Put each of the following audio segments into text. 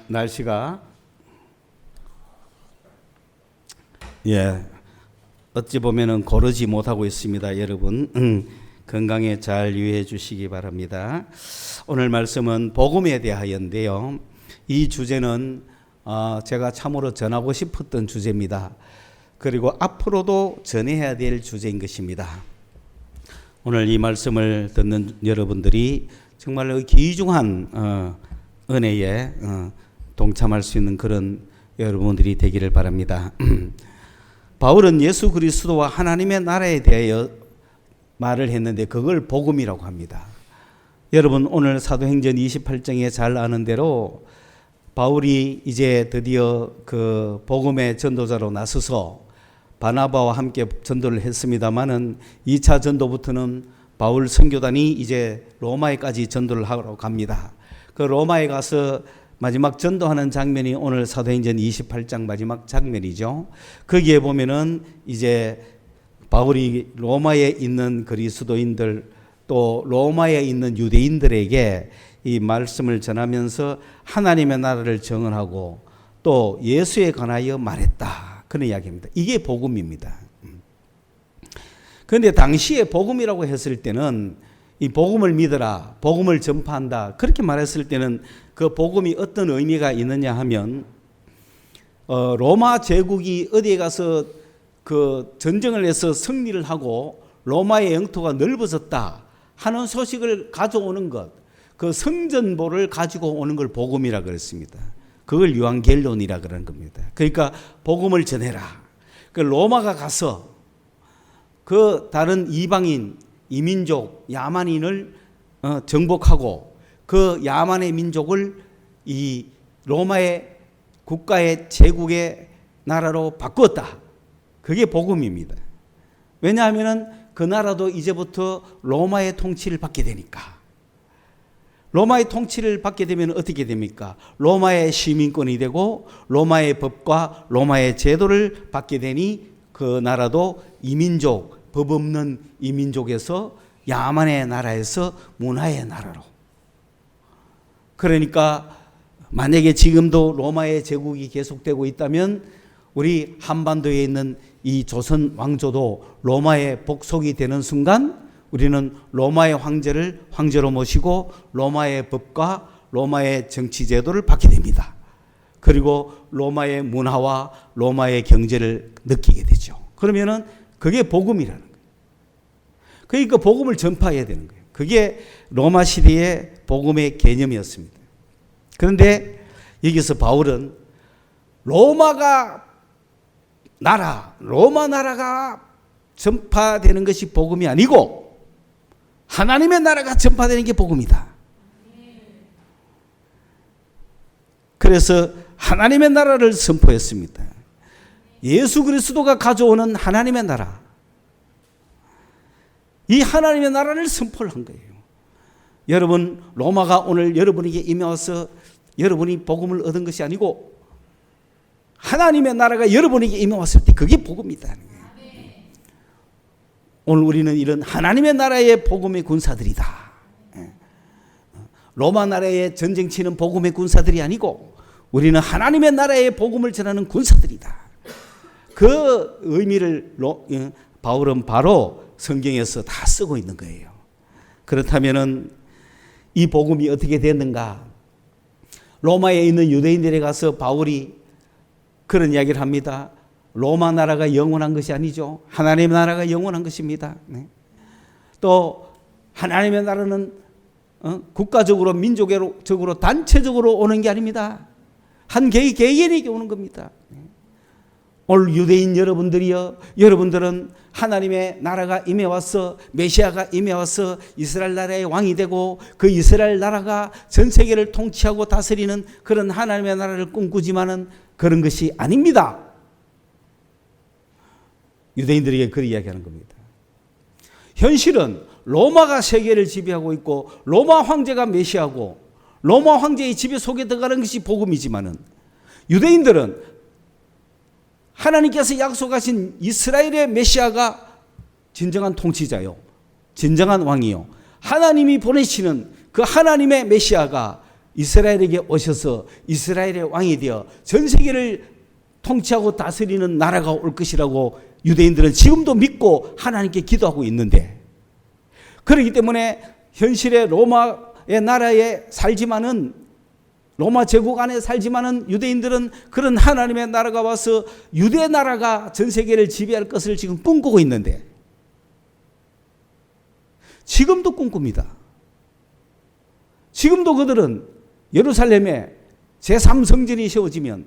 날씨가 어찌 보면은 고르지 못하고 있습니다. 여러분 건강에 잘 유의해 주시기 바랍니다. 오늘 말씀은 복음에 대하여인데요. 이 주제는 제가 참으로 전하고 싶었던 주제입니다. 그리고 앞으로도 전해야 될 주제인 것입니다. 오늘 이 말씀을 듣는 여러분들이 정말로 귀중한 은혜에 동참할 수 있는 그런 여러분들이 되기를 바랍니다. 바울은 예수 그리스도와 하나님의 나라에 대하여 말을 했는데 그걸 복음이라고 합니다. 여러분 오늘 사도행전 28장에 잘 아는 대로 바울이 이제 드디어 그 복음의 전도자로 나서서 바나바와 함께 전도를 했습니다마는 2차 전도부터는 바울 선교단이 이제 로마에까지 전도를 하러 갑니다. 그 로마에 가서 마지막 전도하는 장면이 오늘 사도행전 28장 마지막 장면이죠. 거기에 보면은 이제 바울이 로마에 있는 그리스도인들 또 로마에 있는 유대인들에게 이 말씀을 전하면서 하나님의 나라를 증언하고 또 예수에 관하여 말했다. 그런 이야기입니다. 이게 복음입니다. 그런데 당시에 복음이라고 했을 때는 이 복음을 믿어라, 복음을 전파한다 그렇게 말했을 때는 그 복음이 어떤 의미가 있느냐 하면 로마 제국이 어디에 가서 그 전쟁을 해서 승리를 하고 로마의 영토가 넓어졌다 하는 소식을 가져오는 것, 그 성전보를 가지고 오는 걸 복음이라 그랬습니다. 그걸 유앙겔론이라 그러는 겁니다. 그러니까 복음을 전해라. 그 로마가 가서 그 다른 이방인, 이민족, 야만인을 정복하고 그 야만의 민족을 이 로마의 국가의 제국의 나라로 바꾸었다. 그게 복음입니다. 왜냐하면 그 나라도 이제부터 로마의 통치를 받게 되니까. 로마의 통치를 받게 되면 어떻게 됩니까? 로마의 시민권이 되고 로마의 법과 로마의 제도를 받게 되니 그 나라도 이민족, 법 없는 이민족에서 야만의 나라에서 문화의 나라로. 그러니까 만약에 지금도 로마의 제국이 계속되고 있다면 우리 한반도에 있는 이 조선 왕조도 로마의 복속이 되는 순간 우리는 로마의 황제를 황제로 모시고 로마의 법과 로마의 정치 제도를 받게 됩니다. 그리고 로마의 문화와 로마의 경제를 느끼게 되죠. 그러면은 그게 복음이라는 거예요. 그러니까 복음을 전파해야 되는 거예요. 그게 로마 시대의 복음의 개념이었습니다. 그런데 여기서 바울은 로마 나라가 전파되는 것이 복음이 아니고 하나님의 나라가 전파되는 게 복음이다. 그래서 하나님의 나라를 선포했습니다. 예수 그리스도가 가져오는 하나님의 나라. 이 하나님의 나라를 선포를 한 거예요. 여러분, 로마가 오늘 여러분에게 임해와서 여러분이 복음을 얻은 것이 아니고 하나님의 나라가 여러분에게 임해왔을 때 그게 복음이다. 오늘 우리는 이런 하나님의 나라의 복음의 군사들이다. 로마 나라의 전쟁 치는 복음의 군사들이 아니고 우리는 하나님의 나라의 복음을 전하는 군사들이다. 그 의미를 바울은 바로 성경에서 다 쓰고 있는 거예요. 그렇다면은 이 복음이 어떻게 됐는가? 로마에 있는 유대인들에 가서 바울이 그런 이야기를 합니다. 로마 나라가 영원한 것이 아니죠. 하나님의 나라가 영원한 것입니다. 네. 또 하나님의 나라는 국가적으로 민족적으로 단체적으로 오는 게 아닙니다. 한 개인에게 오는 겁니다. 네. 오늘 유대인 여러분들이요, 여러분들은 하나님의 나라가 임해와서 메시아가 임해와서 이스라엘 나라의 왕이 되고 그 이스라엘 나라가 전 세계를 통치하고 다스리는 그런 하나님의 나라를 꿈꾸지만은 그런 것이 아닙니다. 유대인들에게 그렇게 이야기하는 겁니다. 현실은 로마가 세계를 지배하고 있고 로마 황제가 메시아고 로마 황제의 지배 속에 들어가는 것이 복음이지만은 유대인들은 하나님께서 약속하신 이스라엘의 메시아가 진정한 통치자요, 진정한 왕이요, 하나님이 보내시는 그 하나님의 메시아가 이스라엘에게 오셔서 이스라엘의 왕이 되어 전 세계를 통치하고 다스리는 나라가 올 것이라고 유대인들은 지금도 믿고 하나님께 기도하고 있는데, 그렇기 때문에 현실의 로마의 나라에 살지만은, 로마 제국 안에 살지만은 유대인들은 그런 하나님의 나라가 와서 유대 나라가 전 세계를 지배할 것을 지금 꿈꾸고 있는데, 지금도 꿈꿉니다. 지금도 그들은 예루살렘에 제3성전이 세워지면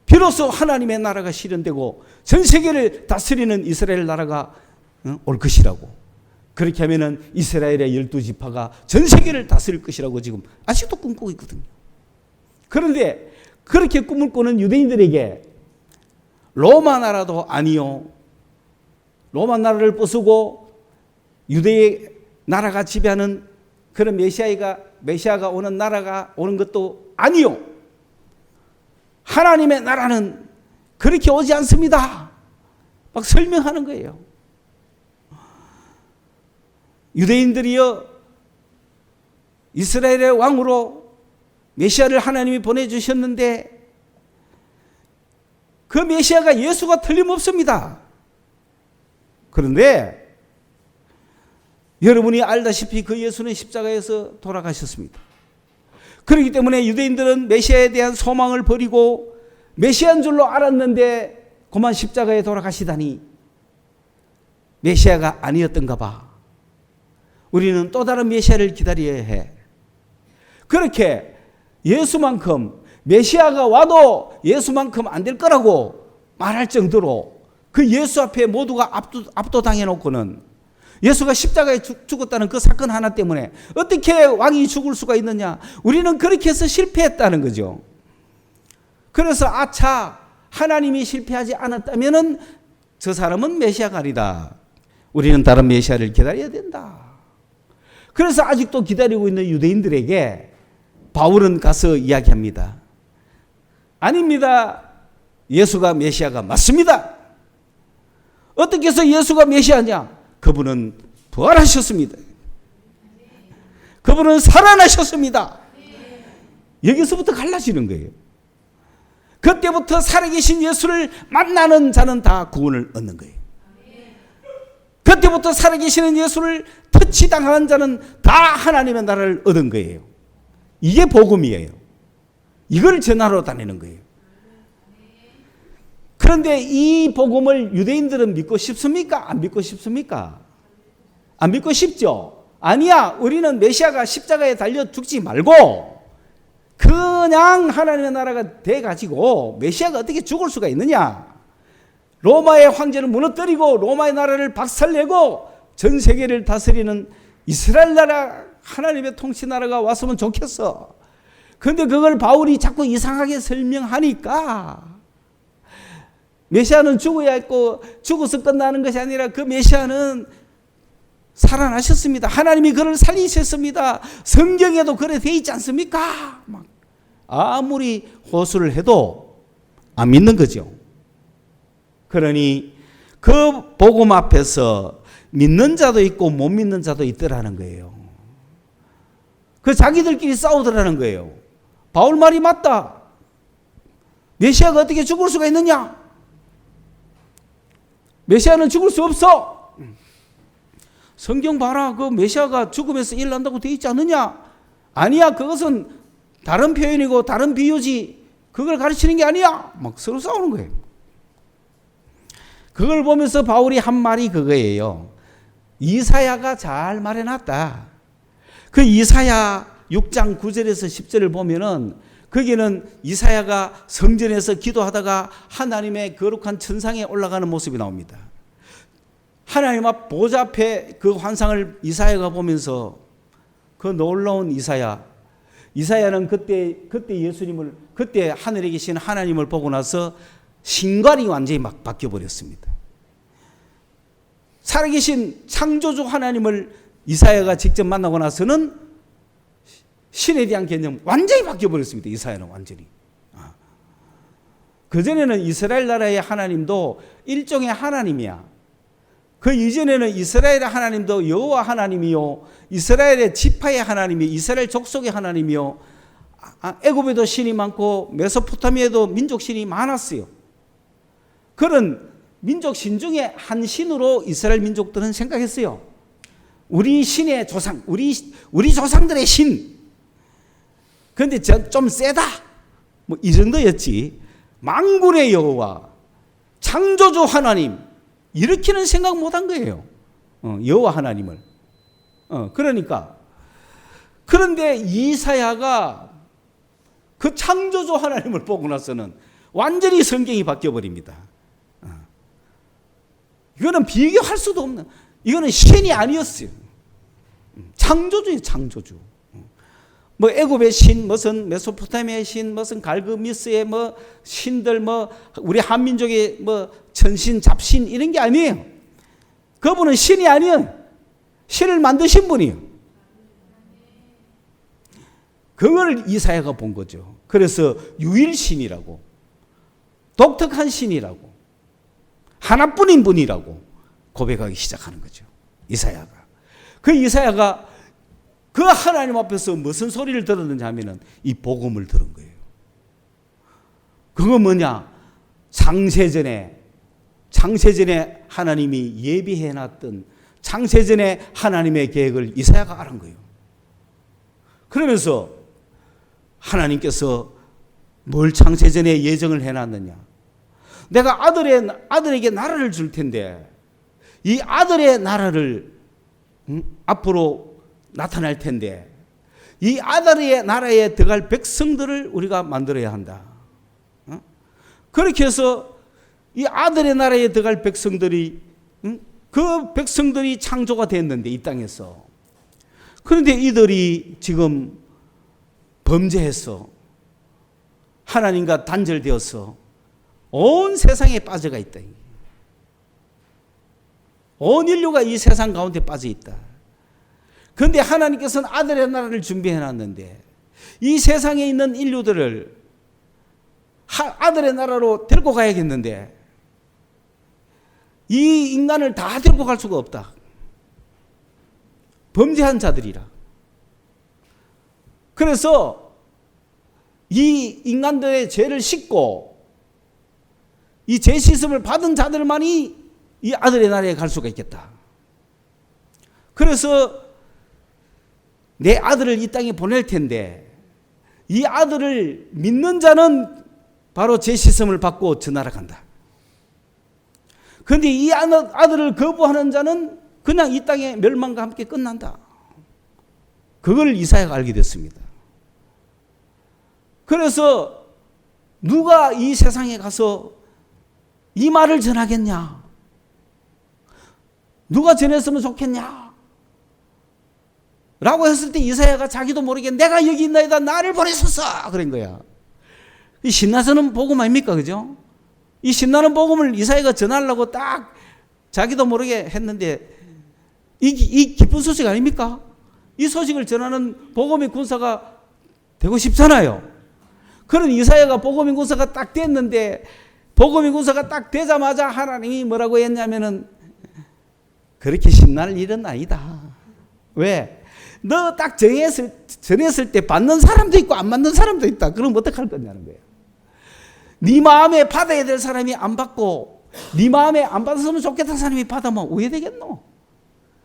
비로소 하나님의 나라가 실현되고 전 세계를 다스리는 이스라엘 나라가 올 것이라고, 그렇게 하면은 이스라엘의 12지파가 전 세계를 다스릴 것이라고 지금 아직도 꿈꾸고 있거든요. 그런데 그렇게 꿈을 꾸는 유대인들에게 로마 나라도 아니요, 로마 나라를 부수고 유대의 나라가 지배하는 그런 메시아가 오는 나라가 오는 것도 아니요, 하나님의 나라는 그렇게 오지 않습니다. 막 설명하는 거예요. 유대인들이여 이스라엘의 왕으로 메시아를 하나님이 보내주셨는데 그 메시아가 예수가 틀림없습니다. 그런데 여러분이 알다시피 그 예수는 십자가에서 돌아가셨습니다. 그렇기 때문에 유대인들은 메시아에 대한 소망을 버리고 메시아인 줄로 알았는데 그만 십자가에 돌아가시다니 메시아가 아니었던가 봐. 우리는 또 다른 메시아를 기다려야 해. 그렇게 예수만큼, 메시아가 와도 예수만큼 안 될 거라고 말할 정도로 그 예수 앞에 모두가 압도당해 놓고는 예수가 십자가에 죽었다는 그 사건 하나 때문에 어떻게 왕이 죽을 수가 있느냐, 우리는 그렇게 해서 실패했다는 거죠. 그래서 아차, 하나님이 실패하지 않았다면은 저 사람은 메시아가 아니다, 우리는 다른 메시아를 기다려야 된다. 그래서 아직도 기다리고 있는 유대인들에게 바울은 가서 이야기합니다. 아닙니다, 예수가 메시아가 맞습니다. 어떻게 해서 예수가 메시아냐? 그분은 부활하셨습니다. 그분은 살아나셨습니다. 여기서부터 갈라지는 거예요. 그때부터 살아계신 예수를 만나는 자는 다 구원을 얻는 거예요. 그때부터 살아계시는 예수를 터치당하는 자는 다 하나님의 나라를 얻은 거예요. 이게 복음이에요. 이걸 전하러 다니는 거예요. 그런데 이 복음을 유대인들은 믿고 싶습니까? 안 믿고 싶습니까? 안 믿고 싶죠? 아니야, 우리는 메시아가 십자가에 달려 죽지 말고 그냥 하나님의 나라가 돼가지고 메시아가 어떻게 죽을 수가 있느냐? 로마의 황제를 무너뜨리고 로마의 나라를 박살내고 전 세계를 다스리는 이스라엘 나라, 하나님의 통치 나라가 왔으면 좋겠어. 그런데 그걸 바울이 자꾸 이상하게 설명하니까 메시아는 죽어야 했고 죽어서 끝나는 것이 아니라 그 메시아는 살아나셨습니다. 하나님이 그를 살리셨습니다. 성경에도 그래 돼 있지 않습니까? 막 아무리 호소를 해도 안 믿는 거죠. 그러니 그 복음 앞에서 믿는 자도 있고 못 믿는 자도 있더라는 거예요. 그 자기들끼리 싸우더라는 거예요. 바울 말이 맞다. 메시아가 어떻게 죽을 수가 있느냐? 메시아는 죽을 수 없어. 성경 봐라, 그 메시아가 죽으면서 일어난다고 되어 있지 않느냐? 아니야, 그것은 다른 표현이고 다른 비유지, 그걸 가르치는 게 아니야. 막 서로 싸우는 거예요. 그걸 보면서 바울이 한 말이 그거예요. 이사야가 잘 말해놨다. 그 이사야 6장 9절에서 10절을 보면은 거기는 이사야가 성전에서 기도하다가 하나님의 거룩한 천상에 올라가는 모습이 나옵니다. 하나님 앞 보좌 앞에 그 환상을 이사야가 보면서 그 놀라운 이사야는 그때 예수님을, 그때 하늘에 계신 하나님을 보고 나서 신관이 완전히 막 바뀌어 버렸습니다. 살아계신 창조주 하나님을 이사야가 직접 만나고 나서는 신에 대한 개념 완전히 바뀌어 버렸습니다. 이사야는 완전히. 그전에는 이스라엘 나라의 하나님도 일종의 하나님이야. 그 이전에는 이스라엘의 하나님도 여호와 하나님이요, 이스라엘의 지파의 하나님이 이스라엘 족속의 하나님이요, 애굽에도 신이 많고 메소포타미아에도 민족 신이 많았어요. 그런 민족 신 중에 한 신으로 이스라엘 민족들은 생각했어요. 우리 신의 조상, 우리 조상들의 신. 그런데 좀 세다, 뭐 이 정도였지. 만군의 여호와, 창조주 하나님, 이렇게는 생각 못한 거예요. 여호와 하나님을. 그러니까 그런데 이사야가 그 창조주 하나님을 보고 나서는 완전히 성경이 바뀌어 버립니다. 이거는 비교할 수도 없는, 이거는 신이 아니었어요. 창조주예요, 창조주. 뭐 애굽의 신, 무슨 메소포타미아의 신, 무슨 갈그미스의 뭐 신들, 뭐 우리 한민족의 뭐 천신, 잡신 이런 게 아니에요. 그분은 신이 아니에요. 신을 만드신 분이에요. 그걸 이사야가 본 거죠. 그래서 유일신이라고, 독특한 신이라고, 하나뿐인 분이라고 고백하기 시작하는 거죠. 이사야가. 그 이사야가 그 하나님 앞에서 무슨 소리를 들었느냐 하면은 이 복음을 들은 거예요. 그건 뭐냐? 창세전에 하나님이 예비해 놨던 창세전에 하나님의 계획을 이사야가 알은 거예요. 그러면서 하나님께서 뭘 창세전에 예정을 해놨느냐? 내가 아들에게 나라를 줄 텐데 이 아들의 나라를 앞으로 나타날 텐데 이 아들의 나라에 들어갈 백성들을 우리가 만들어야 한다. 그렇게 해서 이 아들의 나라에 들어갈 백성들이, 그 백성들이 창조가 됐는데 이 땅에서. 그런데 이들이 지금 범죄해서 하나님과 단절되어서 온 세상에 빠져가 있다. 온 인류가 이 세상 가운데 빠져 있다. 그런데 하나님께서는 아들의 나라를 준비해 놨는데 이 세상에 있는 인류들을 아들의 나라로 데리고 가야겠는데 이 인간을 다 데리고 갈 수가 없다. 범죄한 자들이라. 그래서 이 인간들의 죄를 씻고 이 죄 씻음을 받은 자들만이 이 아들의 나라에 갈 수가 있겠다. 그래서 내 아들을 이 땅에 보낼 텐데 이 아들을 믿는 자는 바로 죄 씻음을 받고 저 나라 간다. 그런데 이 아들을 거부하는 자는 그냥 이 땅의 멸망과 함께 끝난다. 그걸 이사야가 알게 됐습니다. 그래서 누가 이 세상에 가서 이 말을 전하겠냐? 누가 전했으면 좋겠냐? 라고 했을 때 이사야가 자기도 모르게 내가 여기 있나이다, 나를 보내소서 그런 거야. 이 신나서는 복음 아닙니까? 그죠? 이 신나는 복음을 이사야가 전하려고 딱 자기도 모르게 했는데 이 기쁜 소식 아닙니까? 이 소식을 전하는 복음의 군사가 되고 싶잖아요. 그런 이사야가 복음의 군사가 딱 됐는데 복음의 군사가 딱 되자마자 하나님이 뭐라고 했냐면은 그렇게 신날 일은 아니다. 왜? 너 딱 전했을 때 받는 사람도 있고 안 받는 사람도 있다. 그럼 어떡할 거냐는 거예요. 네 마음에 받아야 될 사람이 안 받고 네 마음에 안 받았으면 좋겠다는 사람이 받으면 왜 되겠노?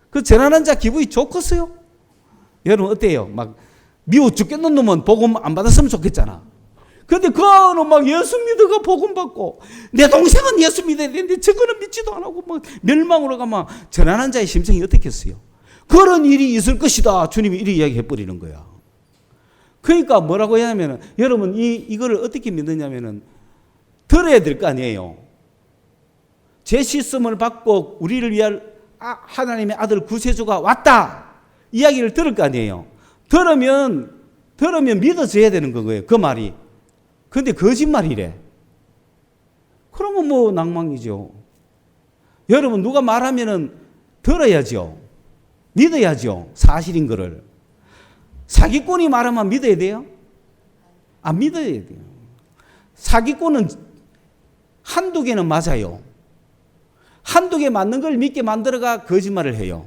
그 전하는 자 기분이 좋겠어요? 여러분 어때요? 막 미워 죽겠는 놈은 복음 안 받았으면 좋겠잖아. 근데 그거는 막 예수 믿어가 복음 받고 내 동생은 예수 믿어야 되는데 저거는 믿지도 안 하고 막 멸망으로 가면 전하는 자의 심정이 어떻겠어요? 그런 일이 있을 것이다. 주님이 이렇게 이야기해 버리는 거야. 그러니까 뭐라고 하냐면은 여러분 이거를 어떻게 믿느냐면은 들어야 될 거 아니에요. 죄 씻음을 받고 우리를 위한 하나님의 아들 구세주가 왔다. 이야기를 들을 거 아니에요. 들으면 믿어져야 되는 거예요. 그 말이. 근데 거짓말이래. 그러면 뭐 낭망이죠. 여러분 누가 말하면은 들어야죠. 믿어야죠. 사실인 거를. 사기꾼이 말하면 믿어야 돼요? 안 믿어야 돼요. 사기꾼은 한두 개는 맞아요. 한두 개 맞는 걸 믿게 만들어가 거짓말을 해요.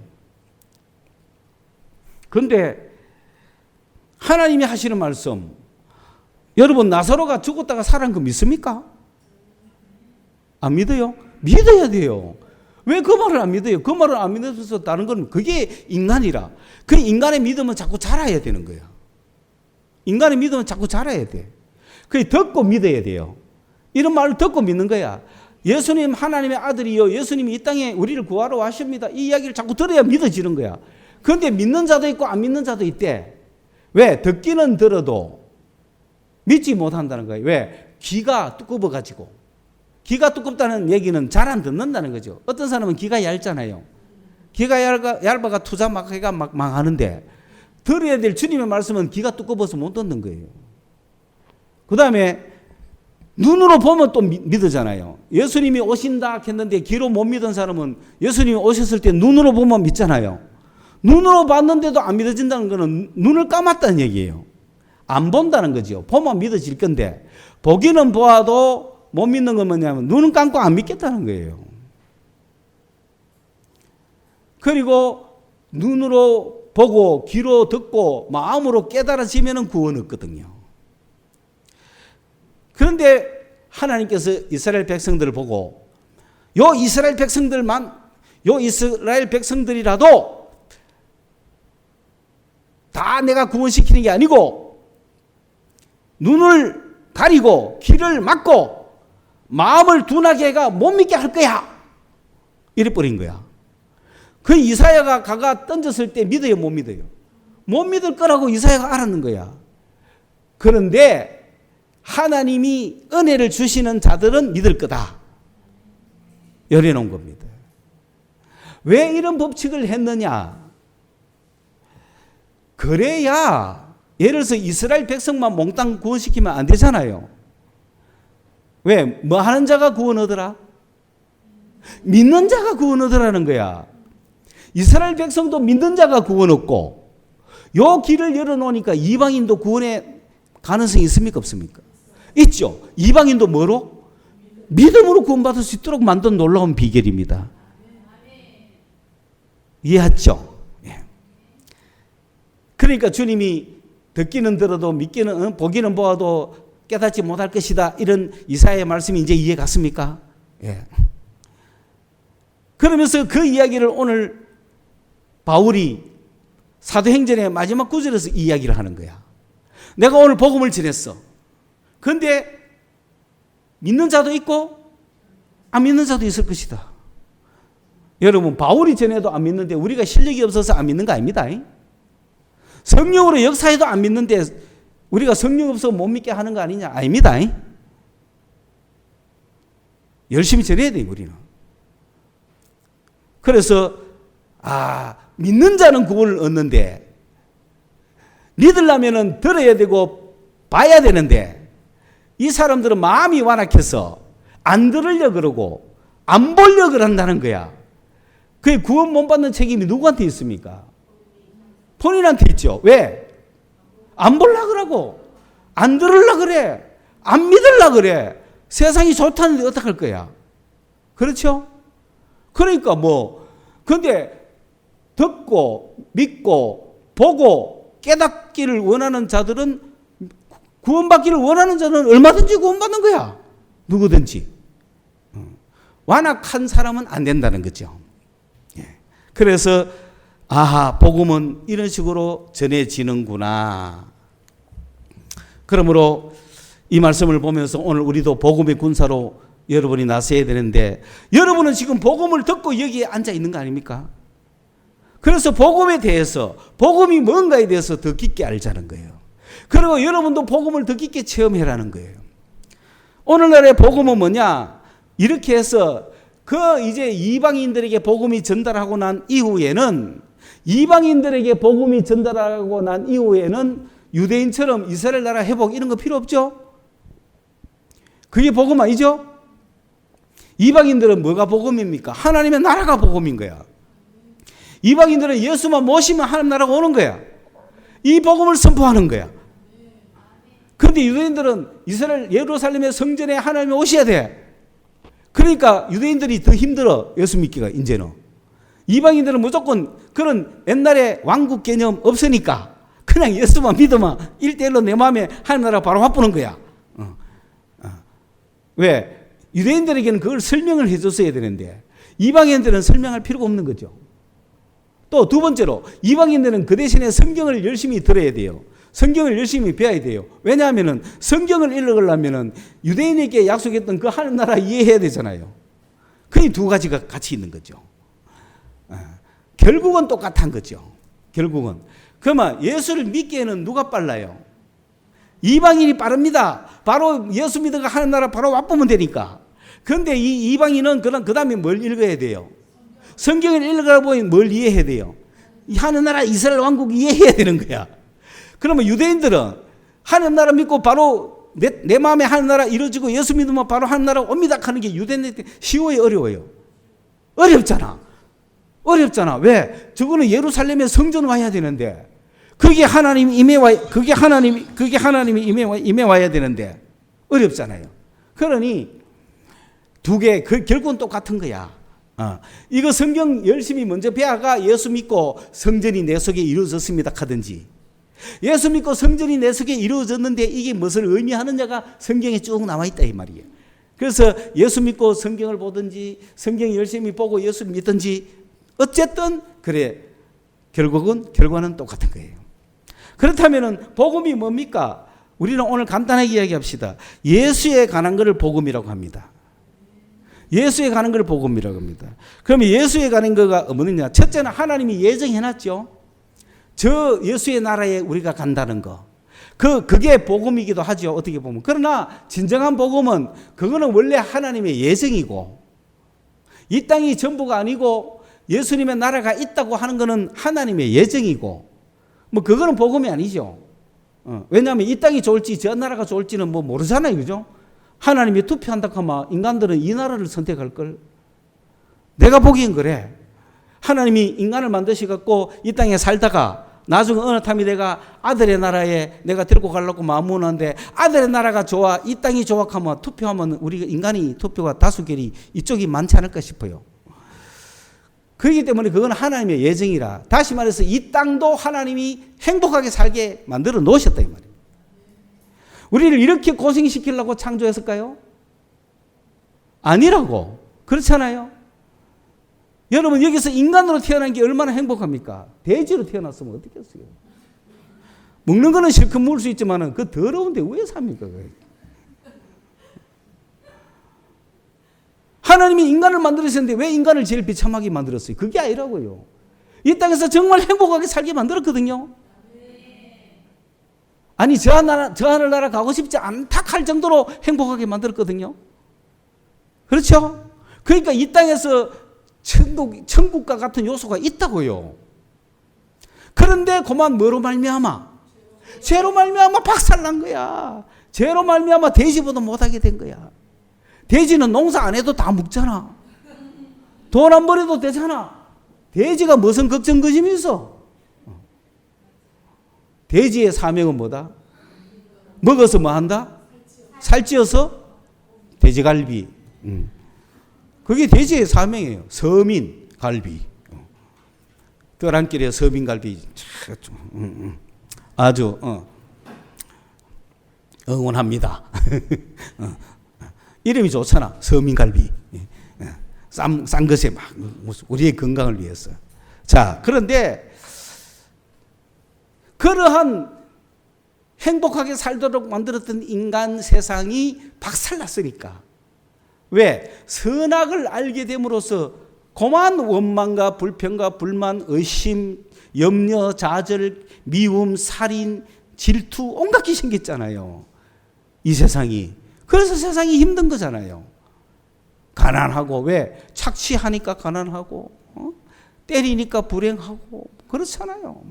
그런데 하나님이 하시는 말씀, 여러분 나사로가 죽었다가 살아난 거 믿습니까? 안 믿어요? 믿어야 돼요. 왜 그 말을 안 믿어요? 그 말을 안 믿어서 다른 건 그게 인간이라. 그 인간의 믿음은 자꾸 자라야 되는 거야. 인간의 믿음은 자꾸 자라야 돼. 그게 듣고 믿어야 돼요. 이런 말을 듣고 믿는 거야. 예수님 하나님의 아들이요, 예수님이 이 땅에 우리를 구하러 왔습니다. 이 이야기를 자꾸 들어야 믿어지는 거야. 그런데 믿는 자도 있고 안 믿는 자도 있대. 왜? 듣기는 들어도 믿지 못한다는 거예요. 왜? 귀가 두꺼워가지고. 귀가 두껍다는 얘기는 잘 안 듣는다는 거죠. 어떤 사람은 귀가 얇잖아요. 귀가 얇아가 투자 막 해가 막 망하는데, 들어야 될 주님의 말씀은 귀가 두꺼워서 못 듣는 거예요. 그 다음에 눈으로 보면 또 믿으잖아요. 예수님이 오신다 했는데 귀로 못 믿은 사람은 예수님이 오셨을 때 눈으로 보면 믿잖아요. 눈으로 봤는데도 안 믿어진다는 거는 눈을 감았다는 얘기예요. 안 본다는 거죠. 보면 믿어질 건데, 보기는 보아도 못 믿는 건 뭐냐면 눈은 감고 안 믿겠다는 거예요. 그리고 눈으로 보고 귀로 듣고 마음으로 깨달아지면 구원 없거든요. 그런데 하나님께서 이스라엘 백성들을 보고 요 이스라엘 백성들이라도 다 내가 구원시키는 게 아니고 눈을 가리고 귀를 막고 마음을 둔하게 해가 못 믿게 할 거야. 이래 버린 거야. 그 이사야가 가가 던졌을 때 믿어요, 못 믿어요? 못 믿을 거라고 이사야가 알았는 거야. 그런데 하나님이 은혜를 주시는 자들은 믿을 거다. 열어놓은 겁니다. 왜 이런 법칙을 했느냐? 그래야 예를 들어서 이스라엘 백성만 몽땅 구원시키면 안 되잖아요. 왜? 뭐 하는 자가 구원 얻으라? 믿는 자가 구원 얻으라는 거야. 이스라엘 백성도 믿는 자가 구원 얻고, 요 길을 열어놓으니까 이방인도 구원의 가능성이 있습니까? 없습니까? 있죠. 이방인도 뭐로? 믿음으로 구원받을 수 있도록 만든 놀라운 비결입니다. 이해했죠? 예. 그러니까 주님이 듣기는 들어도 믿기는 보기는 보아도 깨닫지 못할 것이다. 이런 이사야의 말씀이 이제 이해 갔습니까? 예. 그러면서 그 이야기를 오늘 바울이 사도행전의 마지막 구절에서 이야기를 하는 거야. 내가 오늘 복음을 전했어. 그런데 믿는 자도 있고 안 믿는 자도 있을 것이다. 여러분, 바울이 전해도 안 믿는데 우리가 실력이 없어서 안 믿는 거 아닙니다. 성령으로 역사해도 안 믿는데 우리가 성령 없어서 못 믿게 하는 거 아니냐? 아닙니다. 열심히 전해야 돼요, 우리는. 그래서 믿는 자는 구원을 얻는데 믿으려면 들어야 되고 봐야 되는데 이 사람들은 마음이 완악해서 안 들으려고 그러고 안 보려고 그런다는 거야. 그게 구원 못 받는 책임이 누구한테 있습니까? 본인한테 있죠. 왜? 안 보려고 그러고 안 들으려고 그래. 안 믿으려고 그래. 세상이 좋다는데 어떡할 거야? 그렇죠? 그러니까 근데 듣고 믿고 보고 깨닫기를 원하는 자들은, 구원받기를 원하는 자는 얼마든지 구원받는 거야. 누구든지. 완악한 사람은 안 된다는 거죠. 그래서 복음은 이런 식으로 전해지는구나. 그러므로 이 말씀을 보면서 오늘 우리도 복음의 군사로 여러분이 나서야 되는데, 여러분은 지금 복음을 듣고 여기에 앉아 있는 거 아닙니까? 그래서 복음에 대해서, 복음이 뭔가에 대해서 더 깊게 알자는 거예요. 그리고 여러분도 복음을 더 깊게 체험해라는 거예요. 오늘날의 복음은 뭐냐? 이렇게 해서 이제 이방인들에게 복음이 전달하고 난 이후에는, 유대인처럼 이스라엘 나라 회복 이런 거 필요 없죠? 그게 복음 아니죠? 이방인들은 뭐가 복음입니까? 하나님의 나라가 복음인 거야. 이방인들은 예수만 모시면 하나님 나라가 오는 거야. 이 복음을 선포하는 거야. 그런데 유대인들은 이스라엘 예루살렘의 성전에 하나님이 오셔야 돼. 그러니까 유대인들이 더 힘들어. 예수 믿기가 이제는. 이방인들은 무조건 그런 옛날에 왕국 개념 없으니까 그냥 예수만 믿으면 1대1로 내 마음에 하나님 나라가 바로 와쁘는 거야. 왜? 유대인들에게는 그걸 설명을 해줬어야 되는데 이방인들은 설명할 필요가 없는 거죠. 또 두 번째로 이방인들은 그 대신에 성경을 열심히 들어야 돼요. 성경을 열심히 배워야 돼요. 왜냐하면 성경을 읽으려면 유대인에게 약속했던 그 하나님 나라 이해해야 되잖아요. 그 두 가지가 같이 있는 거죠. 결국은 똑같은 거죠. 결국은. 그러면 예수를 믿기에는 누가 빨라요? 이방인이 빠릅니다. 바로 예수 믿어가 하는 나라 바로 와보면 되니까. 그런데 이 이방인은 그 다음에 뭘 읽어야 돼요? 성경을 읽으다 보면 뭘 이해해야 돼요? 하는 나라 이스라엘 왕국 이해해야 되는 거야. 그러면 유대인들은 하는 나라 믿고 바로 내 마음에 하는 나라 이루어지고 예수 믿으면 바로 하는 나라 옵니다 하는 게 유대인들한테 쉬워요, 어려워요? 어렵잖아. 어렵잖아. 왜? 저거는 예루살렘에 성전 와야 되는데 그게 하나님이 임해 와야 되는데 어렵잖아요. 그러니 두 개 결국은 똑같은 거야. 이거 성경 열심히 먼저 배워가 예수 믿고 성전이 내 속에 이루어졌습니다 하든지 예수 믿고 성전이 내 속에 이루어졌는데 이게 무엇을 의미하느냐가 성경에 쭉 나와 있다 이 말이에요. 그래서 예수 믿고 성경을 보든지 성경 열심히 보고 예수 믿든지 어쨌든 그래 결과는 똑같은 거예요. 그렇다면 복음이 뭡니까? 우리는 오늘 간단하게 이야기합시다. 예수에 관한 것을 복음이라고 합니다. 예수에 관한 것을 복음이라고 합니다. 그러면 예수에 관한 거가 뭐냐? 첫째는 하나님이 예정해놨죠. 저 예수의 나라에 우리가 간다는 거. 그게 복음이기도 하죠. 어떻게 보면. 그러나 진정한 복음은 그거는 원래 하나님의 예정이고 이 땅이 전부가 아니고 예수님의 나라가 있다고 하는 거는 하나님의 예정이고 뭐 그거는 복음이 아니죠. 왜냐하면 이 땅이 좋을지 저 나라가 좋을지는 뭐 모르잖아요. 그죠? 하나님이 투표한다 하면 인간들은 이 나라를 선택할 걸. 내가 보기엔 그래. 하나님이 인간을 만드셔갖고 이 땅에 살다가 나중에 어느 탐이 내가 아들의 나라에 내가 데리고 가려고 마음먹는데 아들의 나라가 좋아 이 땅이 좋아 하면 투표하면 우리가 인간이 투표가 다수결이 이쪽이 많지 않을까 싶어요. 그렇기 때문에 그건 하나님의 예정이라. 다시 말해서 이 땅도 하나님이 행복하게 살게 만들어 놓으셨다 이 말이에요. 우리를 이렇게 고생시키려고 창조했을까요? 아니라고. 그렇잖아요. 여러분 여기서 인간으로 태어난 게 얼마나 행복합니까? 돼지로 태어났으면 어떻겠어요? 먹는 거는 실컷 먹을 수 있지만 그 더러운데 왜 삽니까? 하나님이 인간을 만들었는데 왜 인간을 제일 비참하게 만들었어요? 그게 아니라고요. 이 땅에서 정말 행복하게 살게 만들었거든요. 아니 저 하늘나라 가고 싶지 않다 할 정도로 행복하게 만들었거든요. 그렇죠? 그러니까 이 땅에서 천국과 같은 요소가 있다고요. 그런데 그만 뭐로 말미암아? 죄로 말미암아 박살난 거야. 죄로 말미암아 돼지보다 못하게 된 거야. 돼지는 농사 안 해도 다 먹잖아. 돈 안 벌어도 되잖아. 돼지가 무슨 걱정거심이 있어? 돼지의 사명은 뭐다? 먹어서 뭐 한다? 살찌어서 돼지갈비. 그게 돼지의 사명이에요. 서민갈비. 떠랑길에 서민갈비. 아주 응원합니다. 이름이 좋잖아. 서민갈비. 싼 것에 막 우리의 건강을 위해서. 자, 그런데 그러한 행복하게 살도록 만들었던 인간 세상이 박살났으니까. 왜? 선악을 알게 됨으로써 고만 원망과 불평과 불만, 의심, 염려, 좌절, 미움, 살인, 질투 온갖 게 생겼잖아요. 이 세상이. 그래서 세상이 힘든 거잖아요. 가난하고 왜? 착취하니까 가난하고 때리니까 불행하고 그렇잖아요.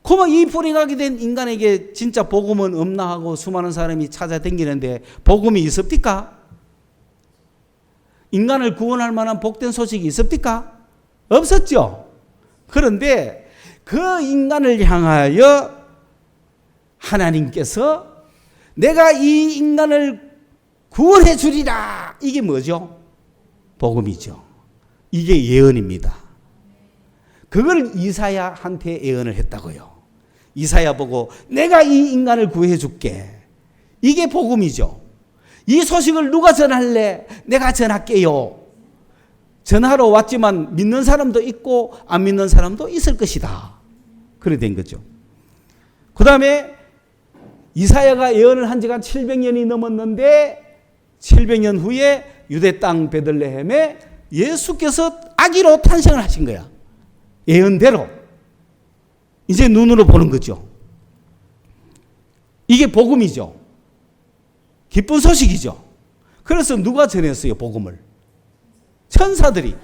그러면 이 불행하게 된 인간에게 진짜 복음은 없나 하고 수많은 사람이 찾아다니는데 복음이 있습니까? 인간을 구원할 만한 복된 소식이 있습니까? 없었죠. 그런데 그 인간을 향하여 하나님께서 내가 이 인간을 구원해 주리라. 이게 뭐죠? 복음이죠. 이게 예언입니다. 그걸 이사야한테 예언을 했다고요. 이사야 보고 내가 이 인간을 구해 줄게. 이게 복음이죠. 이 소식을 누가 전할래? 내가 전할게요. 전하러 왔지만 믿는 사람도 있고 안 믿는 사람도 있을 것이다. 그래 된 거죠. 그 다음에 이사야가 예언을 한 지가 700년이 넘었는데 700년 후에 유대 땅 베들레헴에 예수께서 아기로 탄생을 하신 거야. 예언대로. 이제 눈으로 보는 거죠. 이게 복음이죠. 기쁜 소식이죠. 그래서 누가 전했어요, 복음을? 천사들이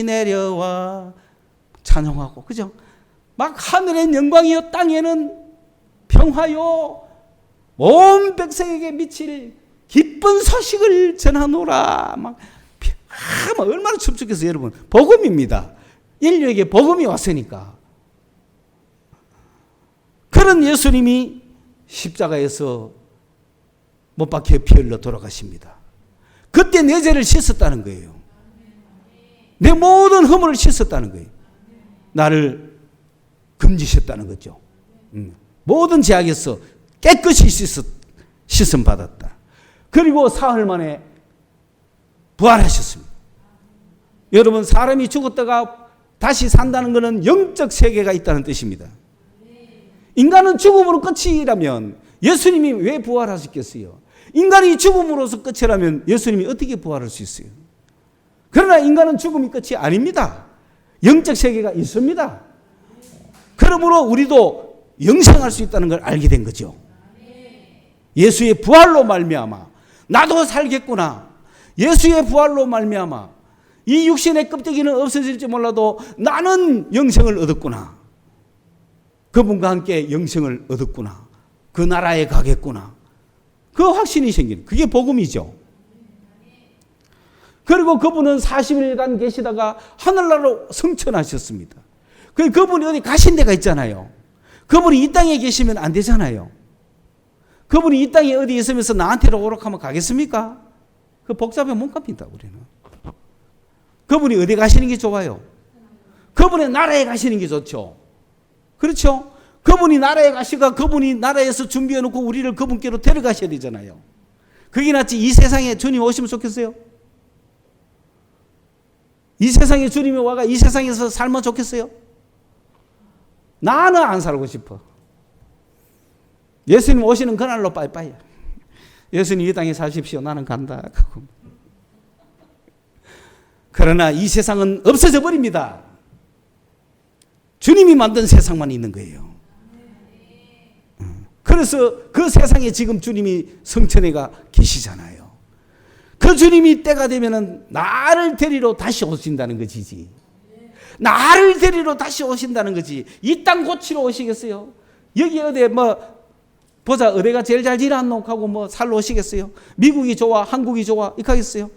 내려와 찬송하고, 그죠? 막 하늘엔 영광이요, 땅에는 평화요, 온 백성에게 미칠 기쁜 소식을 전하노라. 막 얼마나 춤추겠어요, 여러분. 복음입니다. 인류에게 복음이 왔으니까. 그런 예수님이 십자가에서 못 박혀 피 흘러 돌아가십니다. 그때 내 죄를 씻었다는 거예요. 내 모든 허물을 씻었다는 거예요. 나를 금지셨다는 거죠. 모든 죄악에서 깨끗이 씻음 받았다. 그리고 사흘 만에 부활하셨습니다. 여러분, 사람이 죽었다가 다시 산다는 것은 영적 세계가 있다는 뜻입니다. 인간은 죽음으로 끝이라면 예수님이 왜 부활하셨겠어요? 인간이 죽음으로서 끝이라면 예수님이 어떻게 부활할 수 있어요? 그러나 인간은 죽음이 끝이 아닙니다. 영적 세계가 있습니다. 그러므로 우리도 영생할 수 있다는 걸 알게 된 거죠. 예수의 부활로 말미암아 나도 살겠구나. 예수의 부활로 말미암아 이 육신의 껍데기는 없어질지 몰라도 나는 영생을 얻었구나. 그분과 함께 영생을 얻었구나. 그 나라에 가겠구나. 그 확신이 생기는, 그게 복음이죠. 그리고 그분은 40일간 계시다가 하늘나라로 승천하셨습니다. 그분이 어디 가신 데가 있잖아요. 그분이 이 땅에 계시면 안 되잖아요. 그분이 이 땅에 어디 있으면서 나한테로 오락하면 가겠습니까? 그 복잡해 못 갑니다, 우리는. 그분이 어디 가시는 게 좋아요? 그분의 나라에 가시는 게 좋죠. 그렇죠? 그분이 나라에 가시가 그분이 나라에서 준비해 놓고 우리를 그분께로 데려가셔야 되잖아요. 그게 낫지 이 세상에 주님 오시면 좋겠어요? 이 세상에 주님이 와가 이 세상에서 살면 좋겠어요? 나는 안 살고 싶어. 예수님 오시는 그날로 빠이빠이. 예수님 이 땅에 사십시오. 나는 간다. 그러나 이 세상은 없어져 버립니다. 주님이 만든 세상만 있는 거예요. 그래서 그 세상에 지금 주님이 성천에가 계시잖아요. 그 주님이 때가 되면은 나를 데리러 다시 오신다는 거지. 나를 데리러 다시 오신다는 거지. 이 땅 고치러 오시겠어요? 여기 어디 보자 어디가 제일 잘 지났노 하고 살러 오시겠어요? 미국이 좋아, 한국이 좋아 이렇게 하겠어요?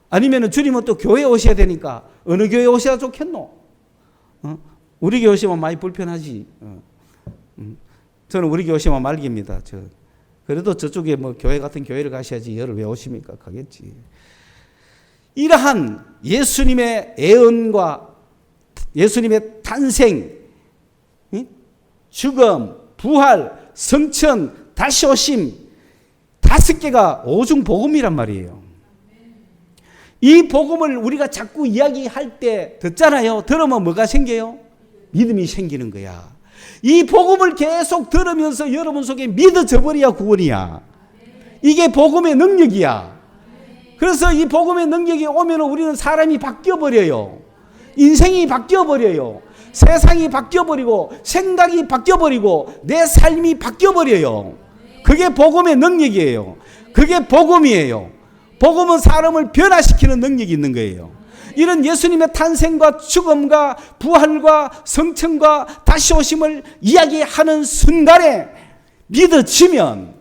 아니면은 주님은 또 교회 오셔야 되니까 어느 교회 오셔야 좋겠노? 우리 교회 오시면 많이 불편하지. 저는 우리 교회 오시면 말깁니다. 그래도 저쪽에 교회 같은 교회를 가셔야지 여를 왜 오십니까? 가겠지. 이러한 예수님의 예언과 예수님의 탄생, 죽음, 부활, 성천, 다시 오심 5개가 오중 복음이란 말이에요. 이 복음을 우리가 자꾸 이야기할 때 듣잖아요. 들으면 뭐가 생겨요? 믿음이 생기는 거야. 이 복음을 계속 들으면서 여러분 속에 믿어져 버려야 구원이야. 이게 복음의 능력이야. 그래서 이 복음의 능력이 오면 우리는 사람이 바뀌어버려요. 인생이 바뀌어버려요. 세상이 바뀌어버리고 생각이 바뀌어버리고 내 삶이 바뀌어버려요. 그게 복음의 능력이에요. 그게 복음이에요. 복음은 사람을 변화시키는 능력이 있는 거예요. 이런 예수님의 탄생과 죽음과 부활과 성천과 다시 오심을 이야기하는 순간에 믿어지면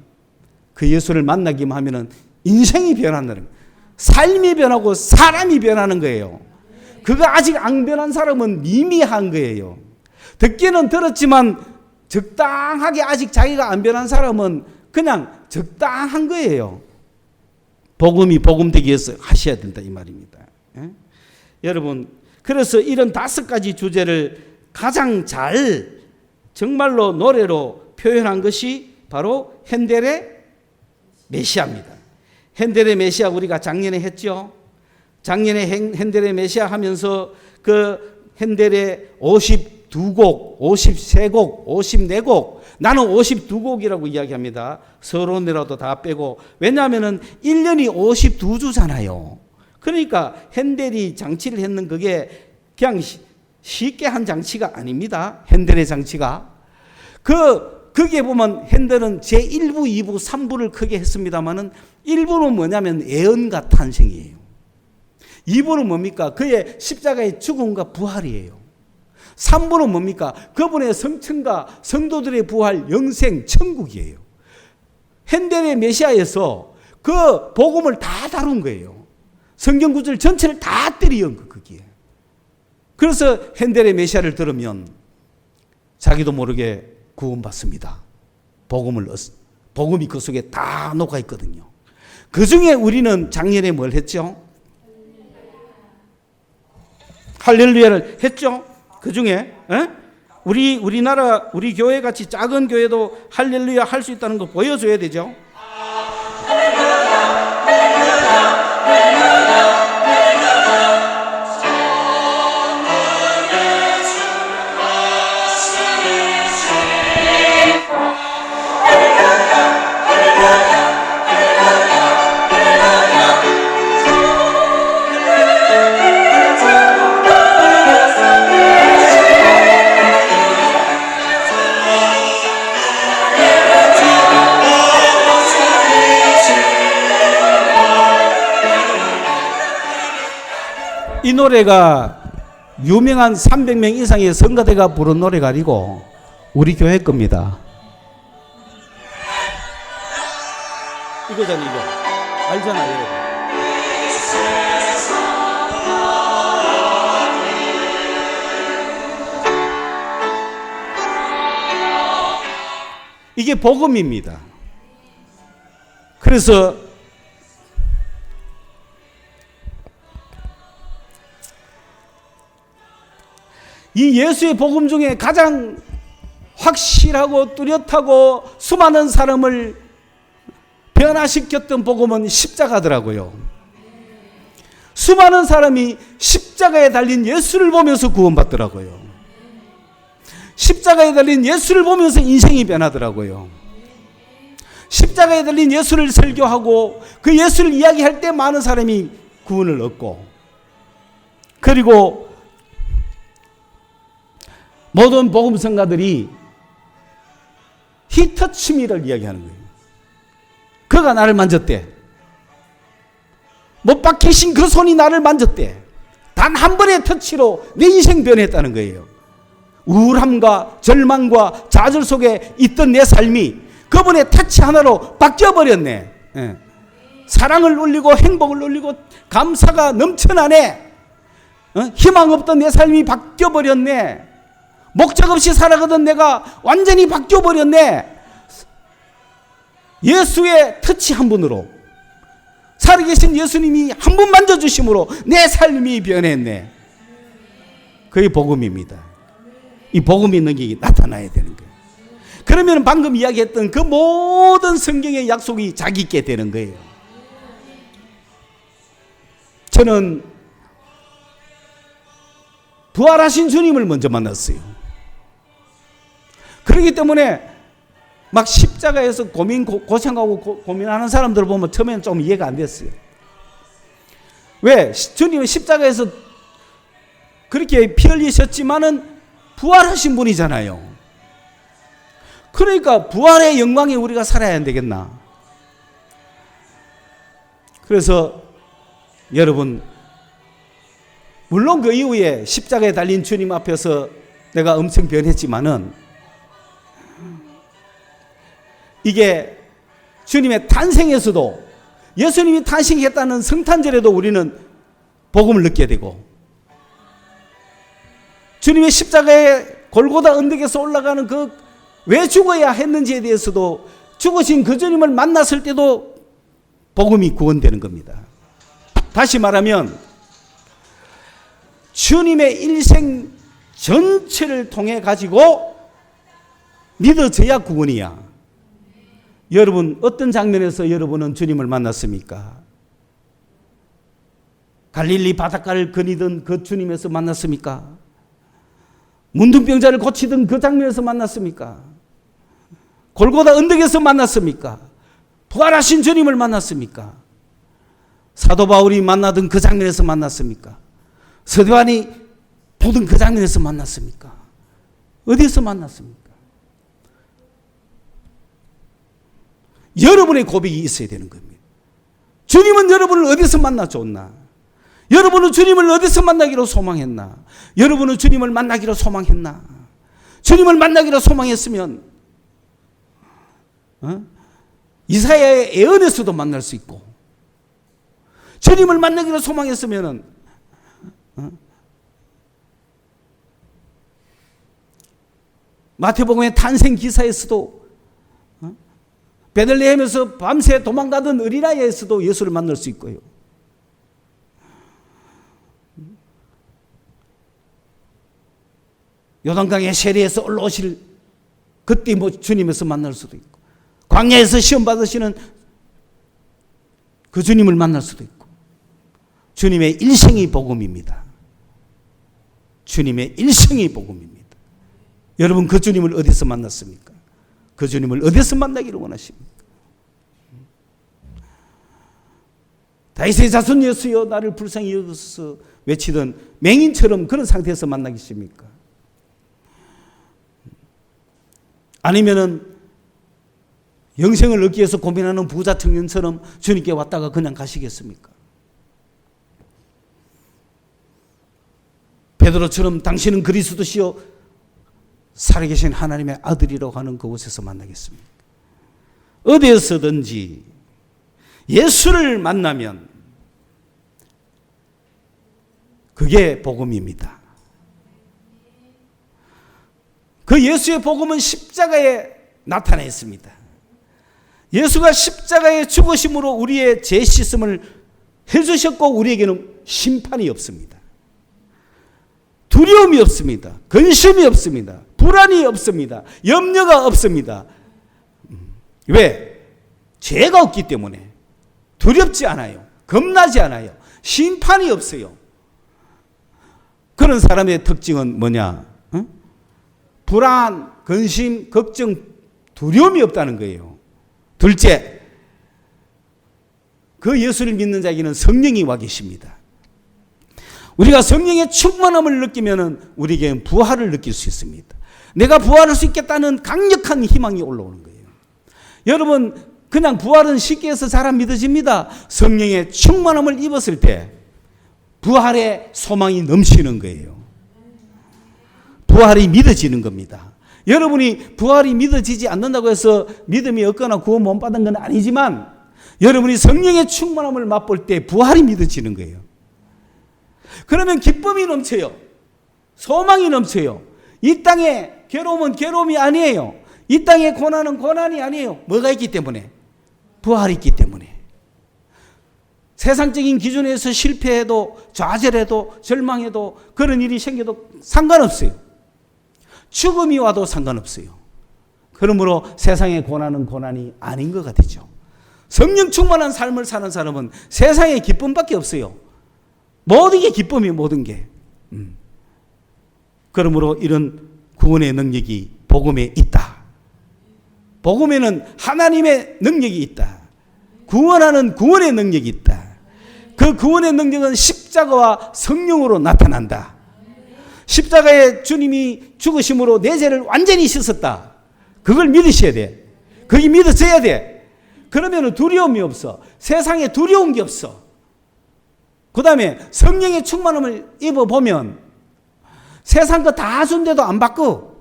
그 예수를 만나기만 하면은 인생이 변한다는 거예요. 삶이 변하고 사람이 변하는 거예요. 그거 아직 안 변한 사람은 미미한 거예요. 듣기는 들었지만 적당하게 아직 자기가 안 변한 사람은 그냥 적당한 거예요. 복음이 복음되기 위해서 하셔야 된다 이 말입니다. 예? 여러분, 그래서 이런 5가지 주제를 가장 잘 정말로 노래로 표현한 것이 바로 핸델의 메시아입니다. 핸델의 메시아 우리가 작년에 했죠. 작년에 핸델의 메시아 하면서 그 핸델의 52곡, 53곡, 54곡, 나는 52곡이라고 이야기합니다. 서론이라도 다 빼고. 왜냐하면 1년이 52주잖아요. 그러니까 핸델이 장치를 했는 그게 그냥 쉽게 한 장치가 아닙니다. 핸델의 장치가. 거기에 보면 핸델은 제1부, 2부, 3부를 크게 했습니다만은 1부는 뭐냐면 예언과 탄생이에요. 2부는 뭡니까? 그의 십자가의 죽음과 부활이에요. 3부는 뭡니까? 그분의 성천과 성도들의 부활, 영생, 천국이에요. 핸델의 메시아에서 그 복음을 다 다룬 거예요. 성경 구절 전체를 다 때리연 거 거기에. 그래서 핸델의 메시아를 들으면 자기도 모르게 구원받습니다. 복음이 그 속에 다 녹아 있거든요. 그 중에 우리는 작년에 뭘 했죠? 할렐루야를 했죠. 그 중에 우리나라 우리 교회 같이 작은 교회도 할렐루야 할 수 있다는 거 보여줘야 되죠. 이 노래가 유명한 300명 이상의 성가대가 부른 노래가 아니고 우리 교회 겁니다. 이거잖아요, 이거. 알잖아요, 여러분. 이게 복음입니다. 그래서 이 예수의 복음 중에 가장 확실하고 뚜렷하고 수많은 사람을 변화시켰던 복음은 십자가더라고요. 수많은 사람이 십자가에 달린 예수를 보면서 구원받더라고요. 십자가에 달린 예수를 보면서 인생이 변하더라고요. 십자가에 달린 예수를 설교하고 그 예수를 이야기할 때 많은 사람이 구원을 얻고, 그리고 모든 복음 성가들이 He touched me를 이야기하는 거예요. 그가 나를 만졌대. 못 박히신 그 손이 나를 만졌대. 단 한 번의 터치로 내 인생 변했다는 거예요. 우울함과 절망과 좌절 속에 있던 내 삶이 그분의 터치 하나로 바뀌어버렸네. 예. 사랑을 울리고 행복을 울리고 감사가 넘쳐나네. 희망 없던 내 삶이 바뀌어버렸네. 목적 없이 살아가던 내가 완전히 바뀌어버렸네. 예수의 터치 한 분으로, 살아계신 예수님이 한 분 만져주심으로 내 삶이 변했네. 그게 복음입니다. 이 복음이 있는 게 나타나야 되는 거예요. 그러면 방금 이야기했던 그 모든 성경의 약속이 자기 있게 되는 거예요. 저는 부활하신 주님을 먼저 만났어요. 그렇기 때문에 막 십자가에서 고생하고 고민하는 사람들을 보면 처음에는 좀 이해가 안 됐어요. 왜? 주님은 십자가에서 그렇게 피 흘리셨지만은 부활하신 분이잖아요. 그러니까 부활의 영광에 우리가 살아야 안 되겠나? 그래서 여러분, 물론 그 이후에 십자가에 달린 주님 앞에서 내가 엄청 변했지만은 이게 주님의 탄생에서도, 예수님이 탄생했다는 성탄절에도 우리는 복음을 느끼게 되고, 주님의 십자가의 골고다 언덕에서 올라가는 그 왜 죽어야 했는지에 대해서도 죽으신 그 주님을 만났을 때도 복음이 구원되는 겁니다. 다시 말하면 주님의 일생 전체를 통해 가지고 믿어져야 구원이야. 여러분 어떤 장면에서 여러분은 주님을 만났습니까? 갈릴리 바닷가를 거니던 그 주님에서 만났습니까? 문둥병자를 고치던 그 장면에서 만났습니까? 골고다 언덕에서 만났습니까? 부활하신 주님을 만났습니까? 사도 바울이 만나던 그 장면에서 만났습니까? 스데반이 보던 그 장면에서 만났습니까? 어디서 만났습니까? 여러분의 고백이 있어야 되는 겁니다. 주님은 여러분을 어디서 만나 줬나? 여러분은 주님을 어디서 만나기로 소망했나? 여러분은 주님을 만나기로 소망했나? 주님을 만나기로 소망했으면 이사야의 예언에서도 만날 수 있고, 주님을 만나기로 소망했으면 마태복음의 탄생 기사에서도, 베들레헴에서 밤새 도망가던 어린아이에서도 예수를 만날 수 있고요. 요단강의 세례에서 올라오실 그때 주님에서 만날 수도 있고, 광야에서 시험 받으시는 그 주님을 만날 수도 있고, 주님의 일생이 복음입니다. 주님의 일생이 복음입니다. 여러분 그 주님을 어디서 만났습니까? 그 주님을 어디서 만나기를 원하십니까? 다윗의 자손 예수여 나를 불쌍히 여기소서 외치던 맹인처럼 그런 상태에서 만나겠습니까? 아니면은 영생을 얻기 위해서 고민하는 부자 청년처럼 주님께 왔다가 그냥 가시겠습니까? 베드로처럼 당신은 그리스도시요 살아계신 하나님의 아들이라고 하는 그곳에서 만나겠습니까? 어디에서든지 예수를 만나면 그게 복음입니다. 그 예수의 복음은 십자가에 나타나 있습니다. 예수가 십자가의 죽으심으로 우리의 죄 씻음을 해주셨고 우리에게는 심판이 없습니다. 두려움이 없습니다. 근심이 없습니다. 불안이 없습니다. 염려가 없습니다. 왜? 죄가 없기 때문에 두렵지 않아요. 겁나지 않아요. 심판이 없어요. 그런 사람의 특징은 뭐냐? 불안, 근심, 걱정, 두려움이 없다는 거예요. 둘째, 그 예수를 믿는 자에게는 성령이 와 계십니다. 우리가 성령의 충만함을 느끼면 우리에게는 부활을 느낄 수 있습니다. 내가 부활할 수 있겠다는 강력한 희망이 올라오는 거예요. 여러분 그냥 부활은 쉽게 해서 잘 안 믿어집니다. 성령의 충만함을 입었을 때 부활의 소망이 넘치는 거예요. 부활이 믿어지는 겁니다. 여러분이 부활이 믿어지지 않는다고 해서 믿음이 없거나 구원 못 받은 건 아니지만 여러분이 성령의 충만함을 맛볼 때 부활이 믿어지는 거예요. 그러면 기쁨이 넘쳐요. 소망이 넘쳐요. 이 땅의 괴로움은 괴로움이 아니에요. 이 땅의 고난은 고난이 아니에요. 뭐가 있기 때문에? 부활이 있기 때문에. 세상적인 기준에서 실패해도 좌절해도 절망해도 그런 일이 생겨도 상관없어요. 죽음이 와도 상관없어요. 그러므로 세상의 고난은 고난이 아닌 것 같죠. 성령 충만한 삶을 사는 사람은 세상에 기쁨밖에 없어요. 모든 게 기쁨이 모든 게. 그러므로 이런 구원의 능력이 복음에 있다. 복음에는 하나님의 능력이 있다. 구원하는 구원의 능력이 있다. 그 구원의 능력은 십자가와 성령으로 나타난다. 십자가에 주님이 죽으심으로 내 죄를 완전히 씻었다. 그걸 믿으셔야 돼. 그게 믿어져야 돼. 그러면 두려움이 없어. 세상에 두려운 게 없어. 그 다음에 성령의 충만함을 입어보면 세상 거 다 준대도 안 바꿔.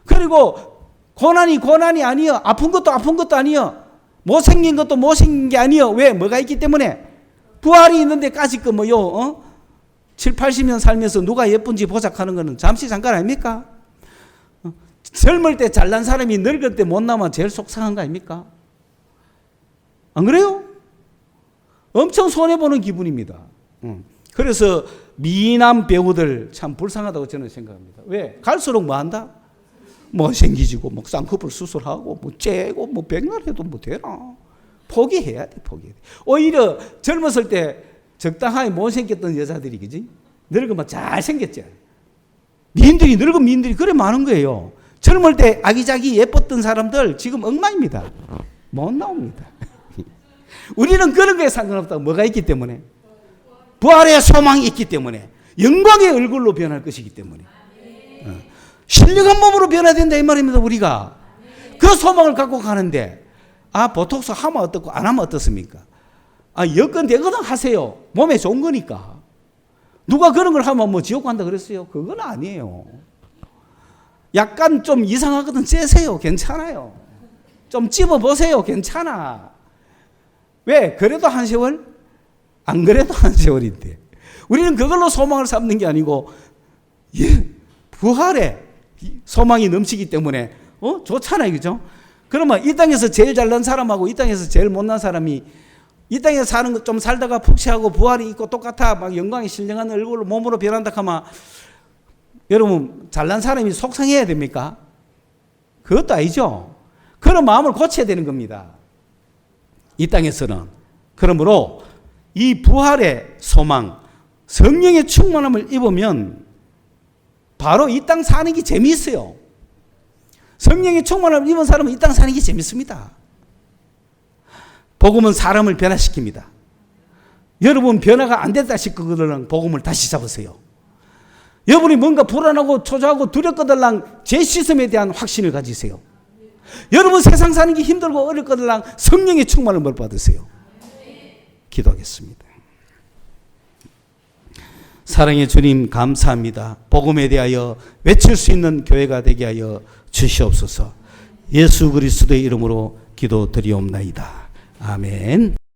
그리고 고난이 아니여. 아픈 것도 아니여. 못생긴 것도 못생긴 게 아니여. 왜? 뭐가 있기 때문에? 부활이 있는데 까짓 거 뭐요? 7, 80년 살면서 누가 예쁜지 보작하는 거는 잠시 잠깐 아닙니까? 젊을 때 잘난 사람이 늙을 때 못나면 제일 속상한 거 아닙니까? 안 그래요? 엄청 손해보는 기분입니다. 그래서 미남 배우들 참 불쌍하다고 저는 생각합니다. 왜? 갈수록 뭐 한다? 뭐 생기지고, 뭐 쌍꺼풀 수술하고, 뭐 째고, 뭐 백날 해도 뭐 되나? 포기해야 돼, 포기해야 돼. 오히려 젊었을 때 적당하게 못생겼던 여자들이, 그지? 늙으면 잘생겼죠. 미인들이, 늙은 미인들이 그래 많은 거예요. 젊을 때 아기자기 예뻤던 사람들 지금 엉망입니다. 못 나옵니다. 우리는 그런 거에 상관없다고. 뭐가 있기 때문에? 부활의 소망이 있기 때문에. 영광의 얼굴로 변할 것이기 때문에. 신령한 몸으로 변화된다 이 말입니다. 우리가 그 소망을 갖고 가는데, 보톡스 하면 어떻고 안 하면 어떻습니까? 여건 되거든 하세요. 몸에 좋은 거니까. 누가 그런 걸 하면 뭐 지옥 간다 그랬어요? 그건 아니에요. 약간 좀 이상하거든 째세요. 괜찮아요. 좀 찝어보세요. 괜찮아. 왜? 그래도 한 세월? 안 그래도 한 세월인데. 우리는 그걸로 소망을 삼는 게 아니고, 부활에 소망이 넘치기 때문에, 좋잖아요. 그죠? 그러면 이 땅에서 제일 잘난 사람하고 이 땅에서 제일 못난 사람이 이 땅에서 사는 거 좀 살다가 푹 쉬하고 부활이 있고 똑같아. 막 영광이 신령한 얼굴로 몸으로 변한다 하면, 여러분, 잘난 사람이 속상해야 됩니까? 그것도 아니죠. 그런 마음을 고쳐야 되는 겁니다. 이 땅에서는. 그러므로 이 부활의 소망, 성령의 충만함을 입으면 바로 이 땅 사는 게 재미있어요. 성령의 충만함을 입은 사람은 이 땅 사는 게 재밌습니다. 복음은 사람을 변화시킵니다. 여러분 변화가 안 됐다 싶거든 복음을 다시 잡으세요. 여러분이 뭔가 불안하고 초조하고 두렵거들랑 재시즘에 대한 확신을 가지세요. 여러분 세상 사는 게 힘들고 어렵거들랑 성령의 충만을 받으세요. 기도하겠습니다. 사랑의 주님 감사합니다. 복음에 대하여 외칠 수 있는 교회가 되게 하여 주시옵소서. 예수 그리스도의 이름으로 기도드리옵나이다. 아멘.